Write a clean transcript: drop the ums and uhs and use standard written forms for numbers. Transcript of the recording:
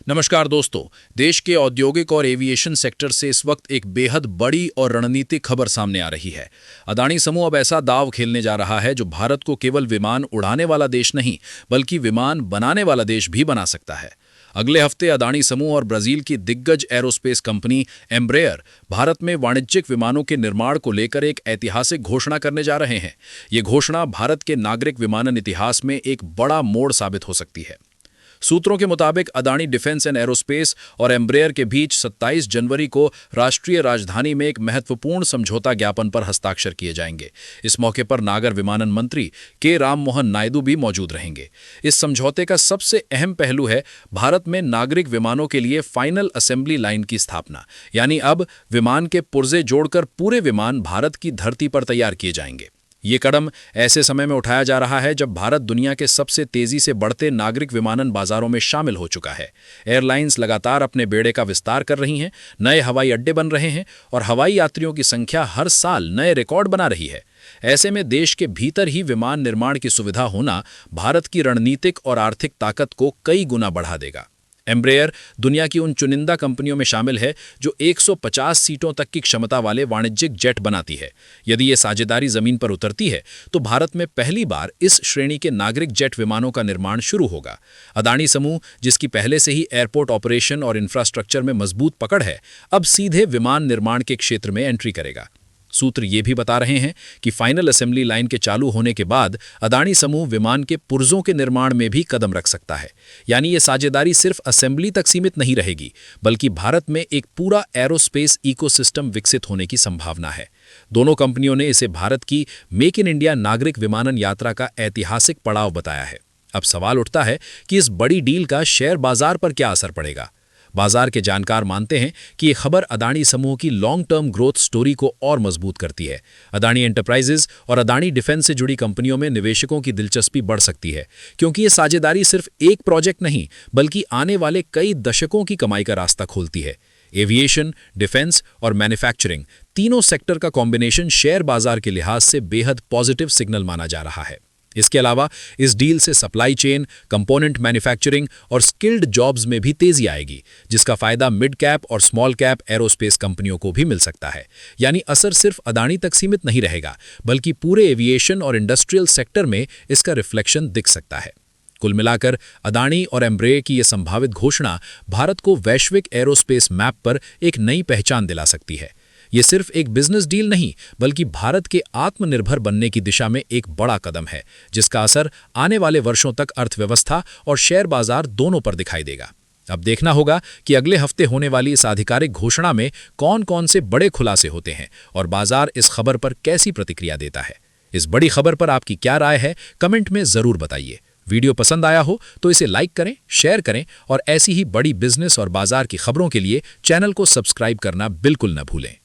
नमस्कार दोस्तों। देश के औद्योगिक और एविएशन सेक्टर से इस वक्त एक बेहद बड़ी और रणनीतिक खबर सामने आ रही है। अदानी समूह अब ऐसा दांव खेलने जा रहा है जो भारत को केवल विमान उड़ाने वाला देश नहीं बल्कि विमान बनाने वाला देश भी बना सकता है। अगले हफ्ते अदानी समूह और ब्राजील की दिग्गज एरोस्पेस कंपनी एम्ब्रेयर भारत में वाणिज्यिक विमानों के निर्माण को लेकर एक ऐतिहासिक घोषणा करने जा रहे हैं। ये घोषणा भारत के नागरिक विमानन इतिहास में एक बड़ा मोड़ साबित हो सकती है। सूत्रों के मुताबिक अदानी डिफेंस एंड एरोस्पेस और एम्ब्रेयर के बीच 27 जनवरी को राष्ट्रीय राजधानी में एक महत्वपूर्ण समझौता ज्ञापन पर हस्ताक्षर किए जाएंगे। इस मौके पर नागर विमानन मंत्री के राम मोहन नायडू भी मौजूद रहेंगे। इस समझौते का सबसे अहम पहलू है भारत में नागरिक विमानों के लिए फाइनल असेंबली लाइन की स्थापना, यानी अब विमान के पुर्जे जोड़कर पूरे विमान भारत की धरती पर तैयार किए जाएंगे। ये कदम ऐसे समय में उठाया जा रहा है जब भारत दुनिया के सबसे तेजी से बढ़ते नागरिक विमानन बाजारों में शामिल हो चुका है। एयरलाइंस लगातार अपने बेड़े का विस्तार कर रही हैं, नए हवाई अड्डे बन रहे हैं और हवाई यात्रियों की संख्या हर साल नए रिकॉर्ड बना रही है। ऐसे में देश के भीतर ही विमान निर्माण की सुविधा होना भारत की रणनीतिक और आर्थिक ताकत को कई गुना बढ़ा देगा। एम्ब्रेयर दुनिया की उन चुनिंदा कंपनियों में शामिल है जो 150 सीटों तक की क्षमता वाले वाणिज्यिक जेट बनाती है। यदि ये साझेदारी जमीन पर उतरती है तो भारत में पहली बार इस श्रेणी के नागरिक जेट विमानों का निर्माण शुरू होगा। अदानी समूह, जिसकी पहले से ही एयरपोर्ट ऑपरेशन और इंफ्रास्ट्रक्चर में मजबूत पकड़ है, अब सीधे विमान निर्माण के क्षेत्र में एंट्री करेगा। सूत्र ये भी बता रहे हैं कि फाइनल असेंबली लाइन के चालू होने के बाद अदानी समूह विमान के पुर्जों के निर्माण में भी कदम रख सकता है। यानी ये साझेदारी सिर्फ असेंबली तक सीमित नहीं रहेगी, बल्कि भारत में एक पूरा एरोस्पेस इकोसिस्टम विकसित होने की संभावना है। दोनों कंपनियों ने इसे भारत की मेक इन इंडिया नागरिक विमानन यात्रा का ऐतिहासिक पड़ाव बताया है। अब सवाल उठता है कि इस बड़ी डील का शेयर बाजार पर क्या असर पड़ेगा। बाजार के जानकार मानते हैं कि ये खबर अदानी समूह की लॉन्ग टर्म ग्रोथ स्टोरी को और मजबूत करती है। अदानी एंटरप्राइजेज और अदानी डिफेंस से जुड़ी कंपनियों में निवेशकों की दिलचस्पी बढ़ सकती है, क्योंकि ये साझेदारी सिर्फ एक प्रोजेक्ट नहीं बल्कि आने वाले कई दशकों की कमाई का रास्ता खोलती है। एविएशन, डिफेंस और मैन्युफैक्चरिंग तीनों सेक्टर का कॉम्बिनेशन शेयर बाजार के लिहाज से बेहद पॉजिटिव सिग्नल माना जा रहा है। इसके अलावा इस डील से सप्लाई चेन, कंपोनेंट मैन्युफैक्चरिंग और स्किल्ड जॉब्स में भी तेजी आएगी, जिसका फायदा मिड कैप और स्मॉल कैप एरोस्पेस कंपनियों को भी मिल सकता है। यानी असर सिर्फ अदानी तक सीमित नहीं रहेगा, बल्कि पूरे एविएशन और इंडस्ट्रियल सेक्टर में इसका रिफ्लेक्शन दिख सकता है। कुल मिलाकर अदानी और एम्ब्रेयर की यह संभावित घोषणा भारत को वैश्विक एरोस्पेस मैप पर एक नई पहचान दिला सकती है। ये सिर्फ एक बिजनेस डील नहीं बल्कि भारत के आत्मनिर्भर बनने की दिशा में एक बड़ा कदम है, जिसका असर आने वाले वर्षों तक अर्थव्यवस्था और शेयर बाजार दोनों पर दिखाई देगा। अब देखना होगा कि अगले हफ्ते होने वाली इस आधिकारिक घोषणा में कौन कौन से बड़े खुलासे होते हैं और बाजार इस खबर पर कैसी प्रतिक्रिया देता है। इस बड़ी खबर पर आपकी क्या राय है, कमेंट में जरूर बताइए। वीडियो पसंद आया हो तो इसे लाइक करें, शेयर करें और ऐसी ही बड़ी बिजनेस और बाजार की खबरों के लिए चैनल को सब्सक्राइब करना बिल्कुल न भूलें।